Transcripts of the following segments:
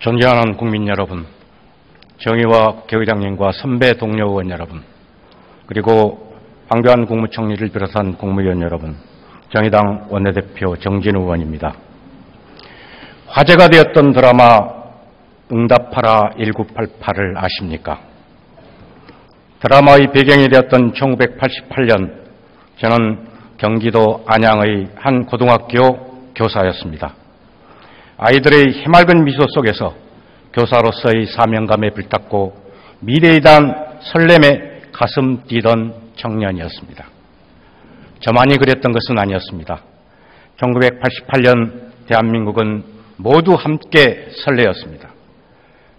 존경하는 국민 여러분, 정의와 개의장님과 선배 동료 의원 여러분, 그리고 황교안 국무총리를 비롯한 국무위원 여러분, 정의당 원내대표 정진우 의원입니다. 화제가 되었던 드라마 응답하라 1988을 아십니까? 드라마의 배경이 되었던 1988년 저는 경기도 안양의 한 고등학교 교사였습니다. 아이들의 해맑은 미소 속에서 교사로서의 사명감에 불탔고 미래에 대한 설렘에 가슴 뛰던 청년이었습니다. 저만이 그랬던 것은 아니었습니다. 1988년 대한민국은 모두 함께 설레었습니다.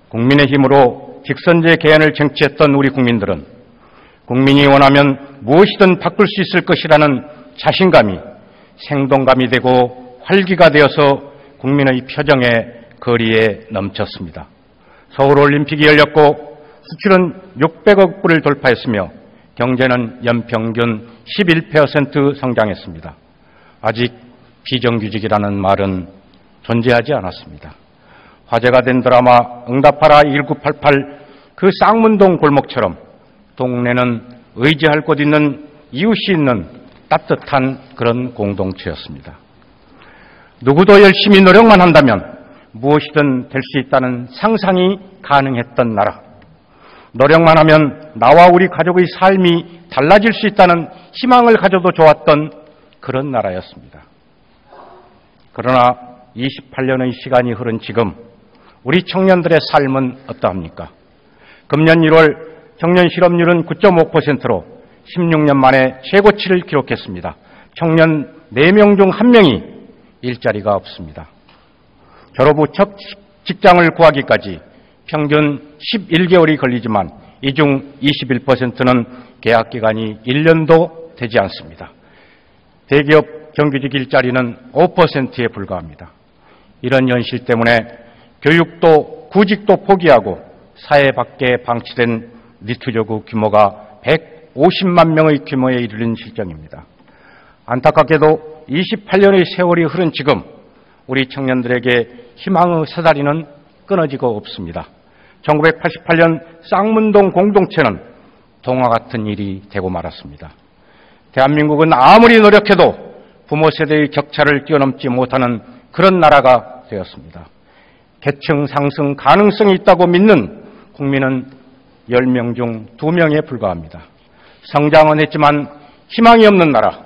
국민의 힘으로 직선제 개헌을 쟁취했던 우리 국민들은 국민이 원하면 무엇이든 바꿀 수 있을 것이라는 자신감이 생동감이 되고 활기가 되어서 국민의 표정에 거리에 넘쳤습니다. 서울올림픽이 열렸고 수출은 600억 불을 돌파했으며 경제는 연평균 11% 성장했습니다. 아직 비정규직이라는 말은 존재하지 않았습니다. 화제가 된 드라마 응답하라 1988 그 쌍문동 골목처럼 동네는 의지할 곳 있는 이웃이 있는 따뜻한 그런 공동체였습니다. 누구도 열심히 노력만 한다면 무엇이든 될 수 있다는 상상이 가능했던 나라. 노력만 하면 나와 우리 가족의 삶이 달라질 수 있다는 희망을 가져도 좋았던 그런 나라였습니다. 그러나 28년의 시간이 흐른 지금 우리 청년들의 삶은 어떠합니까? 금년 1월 청년 실업률은 9.5%로 16년 만에 최고치를 기록했습니다. 청년 4명 중 1명이 일자리가 없습니다. 졸업 후 첫 직장을 구하기까지 평균 11개월이 걸리지만 이 중 21%는 계약 기간이 1년도 되지 않습니다. 대기업 정규직 일자리는 5%에 불과합니다. 이런 현실 때문에 교육도 구직도 포기하고 사회 밖에 방치된 니트조구 규모가 150만 명의 규모에 이르는 실정입니다. 안타깝게도 28년의 세월이 흐른 지금 우리 청년들에게 희망의 사다리는 끊어지고 없습니다. 1988년 쌍문동 공동체는 동화 같은 일이 되고 말았습니다. 대한민국은 아무리 노력해도 부모 세대의 격차를 뛰어넘지 못하는 그런 나라가 되었습니다. 계층 상승 가능성이 있다고 믿는 국민은 10명 중 2명에 불과합니다. 성장은 했지만 희망이 없는 나라,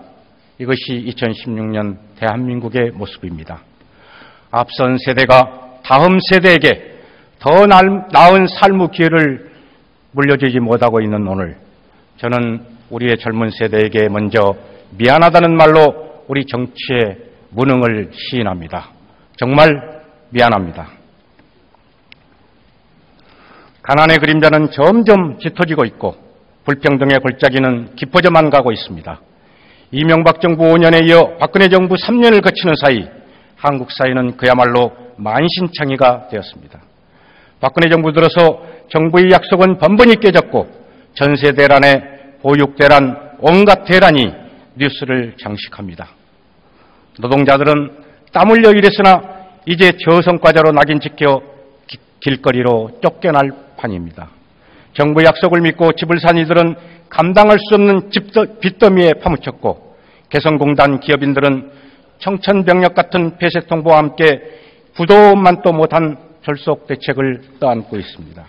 이것이 2016년 대한민국의 모습입니다. 앞선 세대가 다음 세대에게 더 나은 삶의 기회를 물려주지 못하고 있는 오늘, 저는 우리의 젊은 세대에게 먼저 미안하다는 말로 우리 정치의 무능을 시인합니다. 정말 미안합니다. 가난의 그림자는 점점 짙어지고 있고 불평등의 골짜기는 깊어져만 가고 있습니다. 이명박 정부 5년에 이어 박근혜 정부 3년을 거치는 사이 한국 사회는 그야말로 만신창이가 되었습니다. 박근혜 정부 들어서 정부의 약속은 번번이 깨졌고 전세 대란에 보육 대란, 온갖 대란이 뉴스를 장식합니다. 노동자들은 땀 흘려 일했으나 이제 저성과자로 낙인 찍혀 길거리로 쫓겨날 판입니다. 정부 약속을 믿고 집을 산 이들은 감당할 수 없는 빚더미에 파묻혔고 개성공단 기업인들은 청천벽력 같은 폐쇄 통보와 함께 부도만도 못한 졸속 대책을 떠안고 있습니다.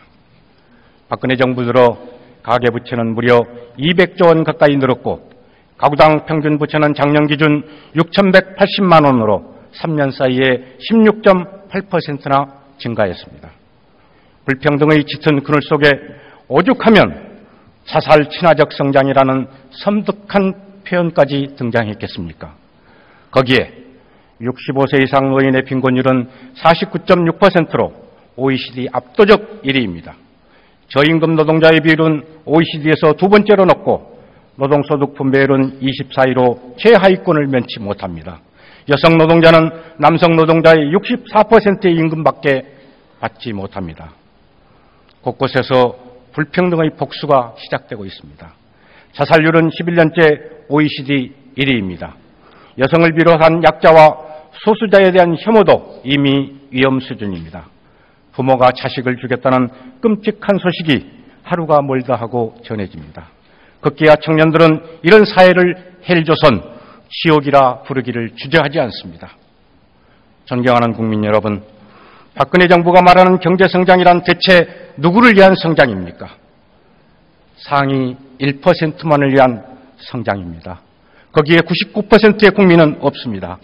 박근혜 정부 들어 가계부채는 무려 200조 원 가까이 늘었고 가구당 평균 부채는 작년 기준 6,180만 원으로 3년 사이에 16.8%나 증가했습니다. 불평등의 짙은 그늘 속에 오죽하면 자살 친화적 성장이라는 섬뜩한 표현까지 등장했겠습니까? 거기에 65세 이상 노인의 빈곤율은 49.6%로 OECD 압도적 1위입니다. 저임금 노동자의 비율은 OECD에서 두 번째로 높고 노동소득 분배율은 24위로 최하위권을 면치 못합니다. 여성 노동자는 남성 노동자의 64%의 임금밖에 받지 못합니다. 곳곳에서 불평등의 복수가 시작되고 있습니다. 자살률은 11년째 OECD 1위입니다. 여성을 비롯한 약자와 소수자에 대한 혐오도 이미 위험 수준입니다. 부모가 자식을 죽였다는 끔찍한 소식이 하루가 멀다 하고 전해집니다. 급기야 청년들은 이런 사회를 헬조선, 지옥이라 부르기를 주저하지 않습니다. 존경하는 국민 여러분, 박근혜 정부가 말하는 경제성장이란 대체 누구를 위한 성장입니까? 상위 1%만을 위한 성장입니다. 거기에 99%의 국민은 없습니다.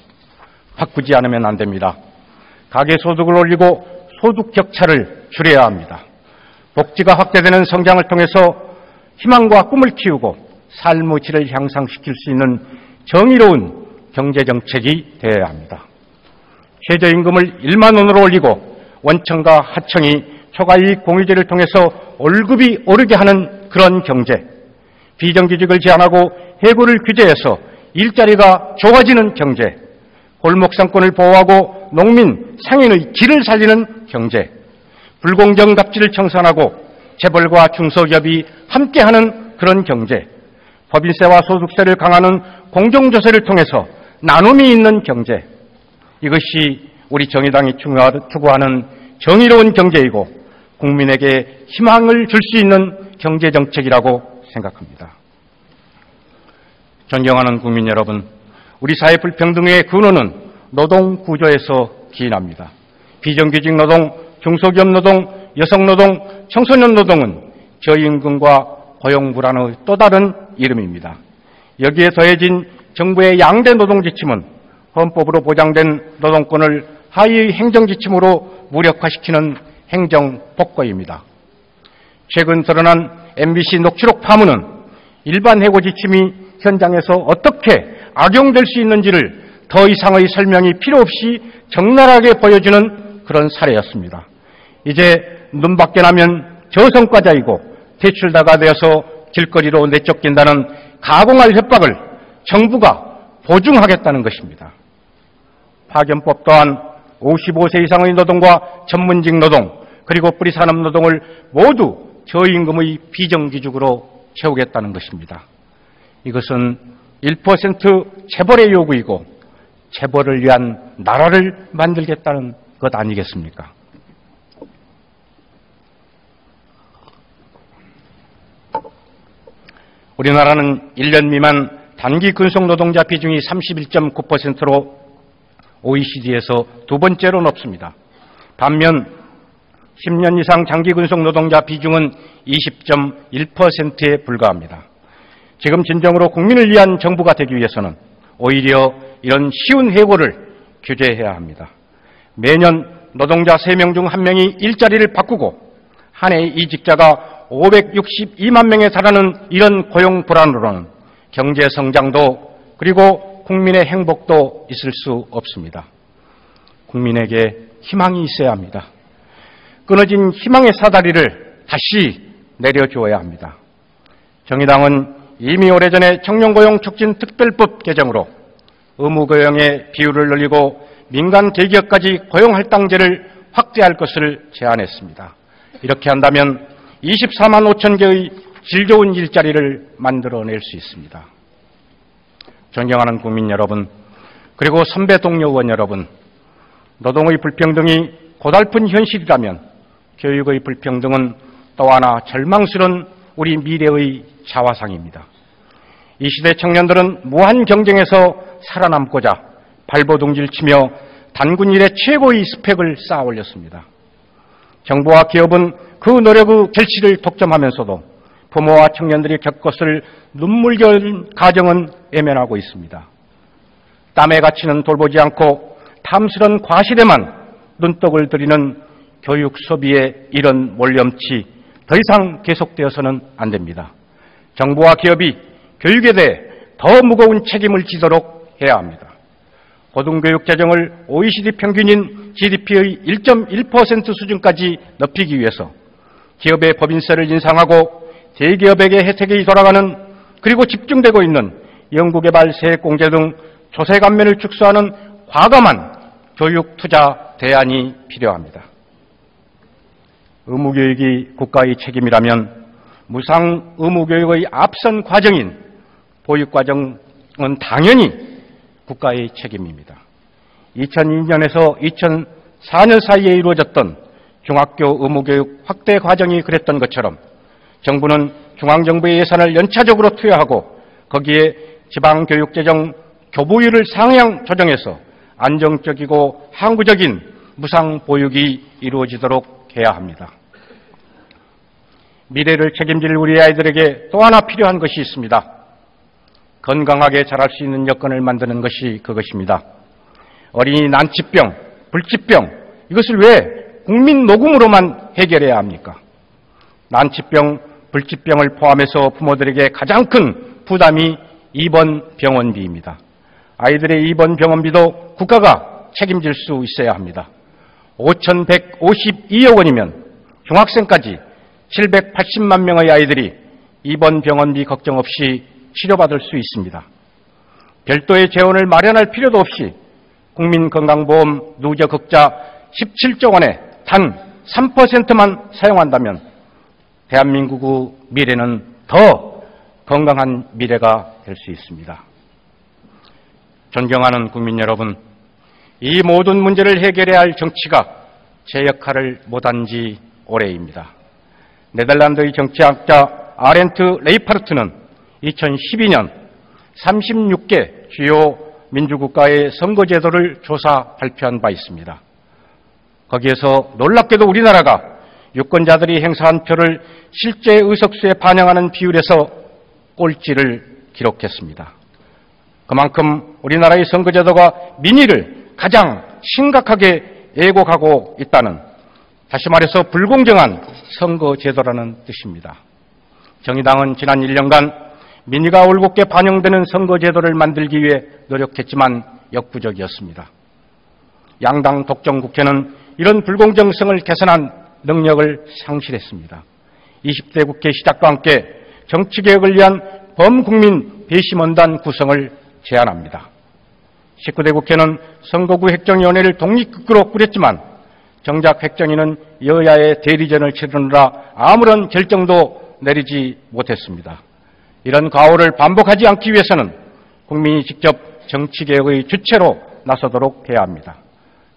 바꾸지 않으면 안 됩니다. 가계소득을 올리고 소득 격차를 줄여야 합니다. 복지가 확대되는 성장을 통해서 희망과 꿈을 키우고 삶의 질을 향상시킬 수 있는 정의로운 경제정책이 되어야 합니다. 최저임금을 1만 원으로 올리고 원청과 하청이 초과이익 공유제를 통해서 월급이 오르게 하는 그런 경제, 비정규직을 제한하고 해고를 규제해서 일자리가 좋아지는 경제, 골목상권을 보호하고 농민, 상인의 질을 살리는 경제, 불공정 갑질을 청산하고 재벌과 중소기업이 함께하는 그런 경제, 법인세와 소득세를 강화하는 공정조세를 통해서 나눔이 있는 경제, 이것이 우리 정의당이 추구하는 정의로운 경제이고 국민에게 희망을 줄 수 있는 경제정책이라고 생각합니다. 존경하는 국민 여러분, 우리 사회 불평등의 근원은 노동구조에서 기인합니다. 비정규직 노동, 중소기업 노동, 여성노동, 청소년 노동은 저임금과 고용불안의 또 다른 이름입니다. 여기에 더해진 정부의 양대 노동지침은 헌법으로 보장된 노동권을 하위의 행정지침으로 무력화시키는 행정복거입니다. 최근 드러난 MBC 녹취록 파문은 일반 해고 지침이 현장에서 어떻게 악용될 수 있는지를 더 이상의 설명이 필요 없이 적나라하게 보여주는 그런 사례였습니다. 이제 눈밖에 나면 저성과자이고 대출다가 되어서 길거리로 내쫓긴다는 가공할 협박을 정부가 보증하겠다는 것입니다. 파견법 또한 55세 이상의 노동과 전문직 노동 그리고 뿌리산업 노동을 모두 저임금의 비정규직으로 채우겠다는 것입니다. 이것은 1% 재벌의 요구이고 재벌을 위한 나라를 만들겠다는 것 아니겠습니까? 우리나라는 1년 미만 단기 근속 노동자 비중이 31.9%로 OECD에서 두 번째로 높습니다. 반면 10년 이상 장기 근속 노동자 비중은 20.1%에 불과합니다. 지금 진정으로 국민을 위한 정부가 되기 위해서는 오히려 이런 쉬운 해고를 규제해야 합니다. 매년 노동자 3명 중 1명이 일자리를 바꾸고 한 해 이직자가 562만 명에 달하는 이런 고용 불안으로는 경제 성장도 그리고 국민의 행복도 있을 수 없습니다. 국민에게 희망이 있어야 합니다. 끊어진 희망의 사다리를 다시 내려주어야 합니다. 정의당은 이미 오래전에 청년고용 촉진 특별법 개정으로 의무고용의 비율을 늘리고 민간 대기업까지 고용할당제를 확대할 것을 제안했습니다. 이렇게 한다면 24만 5천 개의 질 좋은 일자리를 만들어낼 수 있습니다. 존경하는 국민 여러분, 그리고 선배 동료 의원 여러분, 노동의 불평등이 고달픈 현실이라면 교육의 불평등은 또 하나 절망스러운 우리 미래의 자화상입니다. 이 시대 청년들은 무한 경쟁에서 살아남고자 발버둥질 치며 단군 이래 최고의 스펙을 쌓아 올렸습니다. 정부와 기업은 그 노력의 결실을 독점하면서도 부모와 청년들이 겪었을 눈물겨운 가정은 외면하고 있습니다. 땀에 갇히는 돌보지 않고 탐스런 과실에만 눈독을 들이는 교육 소비의 이런 몰염치 더 이상 계속되어서는 안 됩니다. 정부와 기업이 교육에 대해 더 무거운 책임을 지도록 해야 합니다. 고등교육 재정을 OECD 평균인 GDP의 1.1% 수준까지 높이기 위해서 기업의 법인세를 인상하고 대기업에게 혜택이 돌아가는 그리고 집중되고 있는 연구개발 세액공제 등 조세 감면을 축소하는 과감한 교육 투자 대안이 필요합니다. 의무교육이 국가의 책임이라면 무상 의무교육의 앞선 과정인 보육과정은 당연히 국가의 책임입니다. 2002년에서 2004년 사이에 이루어졌던 중학교 의무교육 확대 과정이 그랬던 것처럼 정부는 중앙정부의 예산을 연차적으로 투여하고 거기에 지방교육재정 교부율을 상향 조정해서 안정적이고 항구적인 무상보육이 이루어지도록 해야 합니다. 미래를 책임질 우리 아이들에게 또 하나 필요한 것이 있습니다. 건강하게 자랄 수 있는 여건을 만드는 것이 그것입니다. 어린이 난치병, 불치병, 이것을 왜 국민 녹음으로만 해결해야 합니까? 난치병, 불치병을 포함해서 부모들에게 가장 큰 부담이 입원 병원비입니다. 아이들의 입원 병원비도 국가가 책임질 수 있어야 합니다. 5,152억 원이면 중학생까지 780만 명의 아이들이 입원 병원비 걱정 없이 치료받을 수 있습니다. 별도의 재원을 마련할 필요도 없이 국민건강보험 누적흑자 17조 원에 단 3%만 사용한다면 대한민국의 미래는 더 건강한 미래가 될 수 있습니다. 존경하는 국민 여러분, 이 모든 문제를 해결해야 할 정치가 제 역할을 못한 지 오래입니다. 네덜란드의 정치학자 아렌트 레이파르트는 2012년 36개 주요 민주국가의 선거제도를 조사 발표한 바 있습니다. 거기에서 놀랍게도 우리나라가 유권자들이 행사한 표를 실제 의석수에 반영하는 비율에서 꼴찌를 기록했습니다. 그만큼 우리나라의 선거제도가 민의를 가장 심각하게 왜곡하고 있다는, 다시 말해서 불공정한 선거제도라는 뜻입니다. 정의당은 지난 1년간 민의가 올곧게 반영되는 선거제도를 만들기 위해 노력했지만 역부족이었습니다. 양당 독점 국회는 이런 불공정성을 개선한 능력을 상실했습니다. 20대 국회 시작과 함께 정치개혁을 위한 범국민 배심원단 구성을 제안합니다. 19대 국회는 선거구 획정위원회를 독립국회로 꾸렸지만 정작 획정위는 여야의 대리전을 치르느라 아무런 결정도 내리지 못했습니다. 이런 과오를 반복하지 않기 위해서는 국민이 직접 정치개혁의 주체로 나서도록 해야 합니다.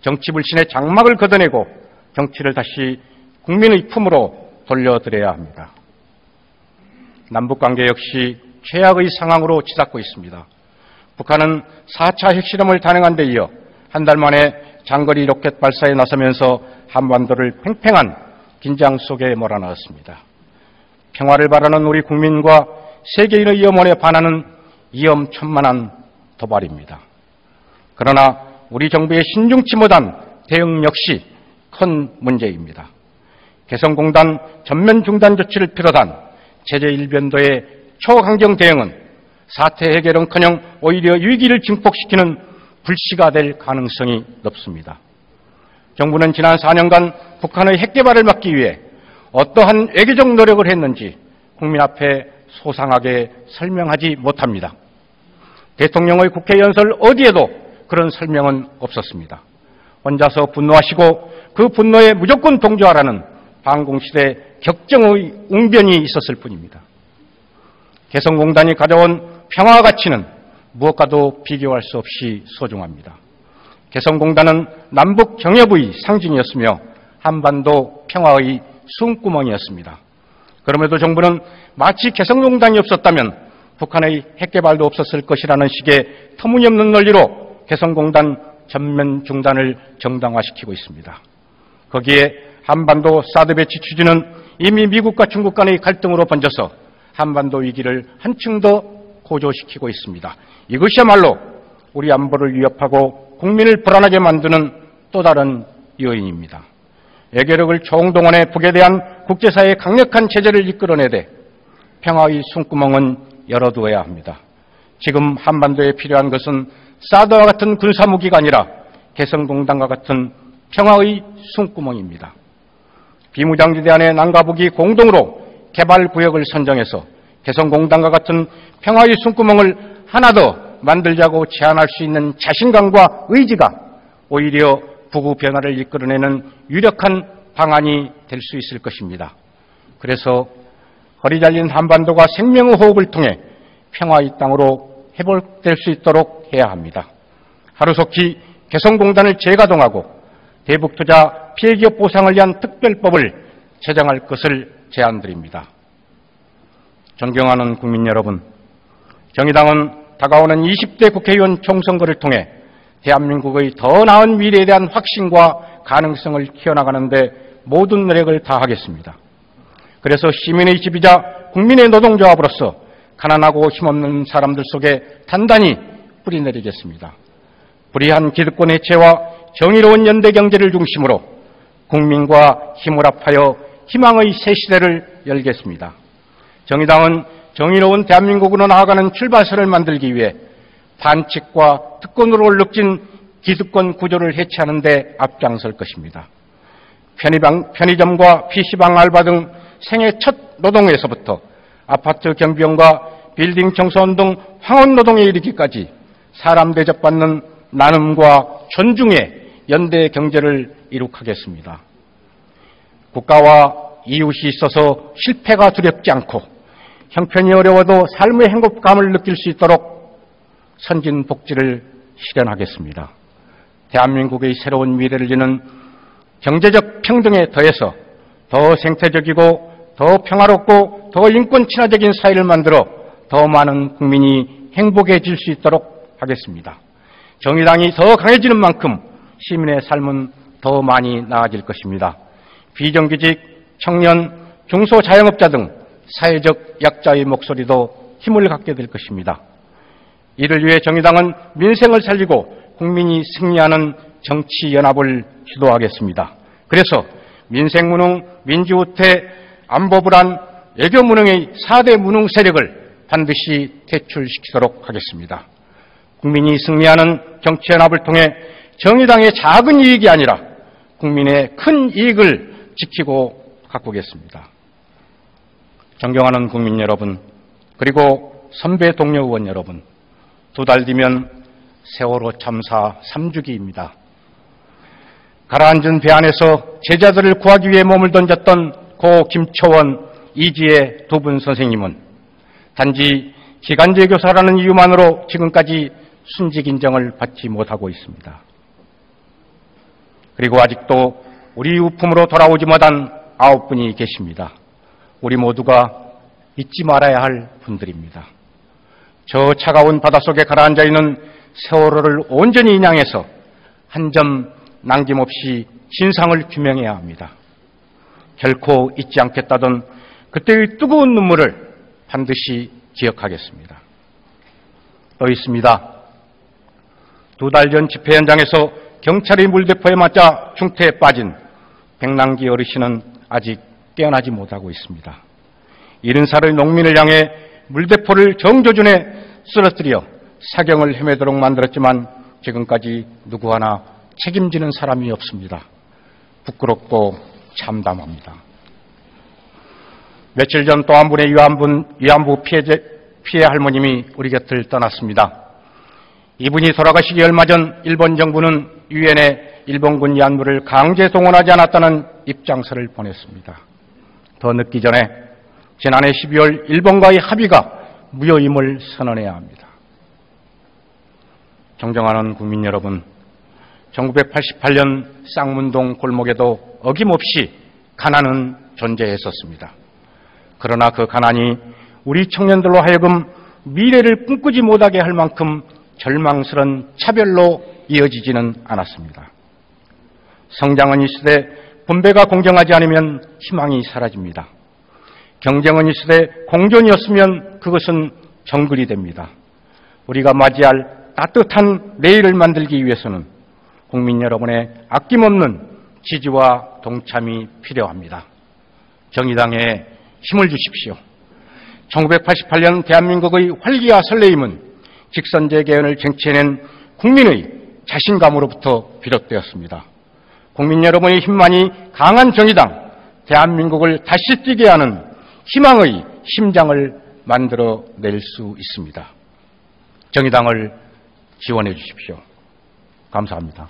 정치불신의 장막을 걷어내고 정치를 다시 국민의 품으로 돌려드려야 합니다. 남북관계 역시 최악의 상황으로 치닫고 있습니다. 북한은 4차 핵실험을 단행한 데 이어 한 달 만에 장거리 로켓 발사에 나서면서 한반도를 팽팽한 긴장 속에 몰아넣었습니다. 평화를 바라는 우리 국민과 세계인의 염원에 반하는 위험천만한 도발입니다. 그러나 우리 정부의 신중치 못한 대응 역시 큰 문제입니다. 개성공단 전면 중단 조치를 비롯한 체제 일변도의 초강경 대응은 사태 해결은커녕 오히려 위기를 증폭시키는 불씨가 될 가능성이 높습니다. 정부는 지난 4년간 북한의 핵개발을 막기 위해 어떠한 외교적 노력을 했는지 국민 앞에 소상하게 설명하지 못합니다. 대통령의 국회 연설 어디에도 그런 설명은 없었습니다. 혼자서 분노하시고 그 분노에 무조건 동조하라는 반공시대 격정의 웅변이 있었을 뿐입니다. 개성공단이 가져온 평화 가치는 무엇과도 비교할 수 없이 소중합니다. 개성공단은 남북 경협의 상징이었으며 한반도 평화의 숨구멍이었습니다. 그럼에도 정부는 마치 개성공단이 없었다면 북한의 핵개발도 없었을 것이라는 식의 터무니없는 논리로 개성공단 전면 중단을 정당화시키고 있습니다. 거기에 한반도 사드 배치 추진은 이미 미국과 중국 간의 갈등으로 번져서 한반도 위기를 한층 더 고조시키고 있습니다. 이것이야말로 우리 안보를 위협하고 국민을 불안하게 만드는 또 다른 요인입니다. 외교력을 총동원해 북에 대한 국제사회의 강력한 제재를 이끌어내되 평화의 숨구멍은 열어두어야 합니다. 지금 한반도에 필요한 것은 사드와 같은 군사무기가 아니라 개성공단과 같은 평화의 숨구멍입니다. 비무장지대 안에 남과 북이 공동으로 개발구역을 선정해서 개성공단과 같은 평화의 숨구멍을 하나 더 만들자고 제안할 수 있는 자신감과 의지가 오히려 북의 변화를 이끌어내는 유력한 방안이 될 수 있을 것입니다. 그래서 허리 잘린 한반도가 생명의 호흡을 통해 평화의 땅으로 회복될 수 있도록 해야 합니다. 하루속히 개성공단을 재가동하고 대북투자 피해기업 보상을 위한 특별법을 제정할 것을 제안드립니다. 존경하는 국민 여러분, 정의당은 다가오는 20대 국회의원 총선거를 통해 대한민국의 더 나은 미래에 대한 확신과 가능성을 키워나가는 데 모든 노력을 다하겠습니다. 그래서 시민의 지비자 국민의 노동조합으로서 가난하고 힘없는 사람들 속에 단단히 뿌리내리겠습니다. 불의한 기득권 해체와 정의로운 연대 경제를 중심으로 국민과 힘을 합하여 희망의 새 시대를 열겠습니다. 정의당은 정의로운 대한민국으로 나아가는 출발선을 만들기 위해 반칙과 특권으로 얼룩진 기득권 구조를 해체하는 데 앞장설 것입니다. 편의점과 PC방 알바 등 생애 첫 노동에서부터 아파트 경비원과 빌딩 청소원 등 황혼 노동에 이르기까지 사람 대접받는 나눔과 존중의 연대 경제를 이룩하겠습니다. 국가와 이웃이 있어서 실패가 두렵지 않고 형편이 어려워도 삶의 행복감을 느낄 수 있도록 선진 복지를 실현하겠습니다. 대한민국의 새로운 미래를 여는 경제적 평등에 더해서 더 생태적이고 더 평화롭고 더 인권 친화적인 사회를 만들어 더 많은 국민이 행복해질 수 있도록 하겠습니다. 정의당이 더 강해지는 만큼 시민의 삶은 더 많이 나아질 것입니다. 비정규직, 청년, 중소자영업자 등 사회적 약자의 목소리도 힘을 갖게 될 것입니다. 이를 위해 정의당은 민생을 살리고 국민이 승리하는 정치연합을 주도하겠습니다. 그래서 민생무능, 민주후퇴, 안보불안, 외교무능의 4대 무능 세력을 반드시 퇴출시키도록 하겠습니다. 국민이 승리하는 정치연합을 통해 정의당의 작은 이익이 아니라 국민의 큰 이익을 지키고 가꾸겠습니다. 존경하는 국민 여러분, 그리고 선배 동료 의원 여러분, 2달 뒤면 세월호 참사 3주기입니다. 가라앉은 배 안에서 제자들을 구하기 위해 몸을 던졌던 고 김초원, 이지혜 두 분 선생님은 단지 기간제 교사라는 이유만으로 지금까지 순직 인정을 받지 못하고 있습니다. 그리고 아직도 우리 유품으로 돌아오지 못한 9분이 계십니다. 우리 모두가 잊지 말아야 할 분들입니다. 저 차가운 바닷속에 가라앉아 있는 세월호를 온전히 인양해서 한 점 남김없이 진상을 규명해야 합니다. 결코 잊지 않겠다던 그때의 뜨거운 눈물을 반드시 기억하겠습니다. 또 있습니다. 2달 전 집회 현장에서 경찰의 물대포에 맞자 중태에 빠진 백남기 어르신은 아직 깨어나지 못하고 있습니다. 70살의 농민을 향해 물대포를 정조준에 쓰러뜨려 사경을 헤매도록 만들었지만 지금까지 누구 하나 책임지는 사람이 없습니다. 부끄럽고 참담합니다. 며칠 전 또 한 분의 위안부 피해 할머님이 우리 곁을 떠났습니다. 이분이 돌아가시기 얼마 전 일본 정부는 유엔에 일본군 위안부를 강제 동원하지 않았다는 입장서를 보냈습니다. 더 늦기 전에 지난해 12월 일본과의 합의가 무효임을 선언해야 합니다. 존경하는 국민 여러분, 1988년 쌍문동 골목에도 어김없이 가난은 존재했었습니다. 그러나 그 가난이 우리 청년들로 하여금 미래를 꿈꾸지 못하게 할 만큼 절망스런 차별로 이어지지는 않았습니다. 성장은 있으되 분배가 공정하지 않으면 희망이 사라집니다. 경쟁은 있으되 공존이었으면 그것은 정글이 됩니다. 우리가 맞이할 따뜻한 내일을 만들기 위해서는 국민 여러분의 아낌없는 지지와 동참이 필요합니다. 정의당에 힘을 주십시오. 1988년 대한민국의 활기와 설레임은 직선제 개헌을 쟁취해낸 국민의 자신감으로부터 비롯되었습니다. 국민 여러분의 힘만이 강한 정의당, 대한민국을 다시 뛰게 하는 희망의 심장을 만들어낼 수 있습니다. 정의당을 지원해 주십시오. 감사합니다.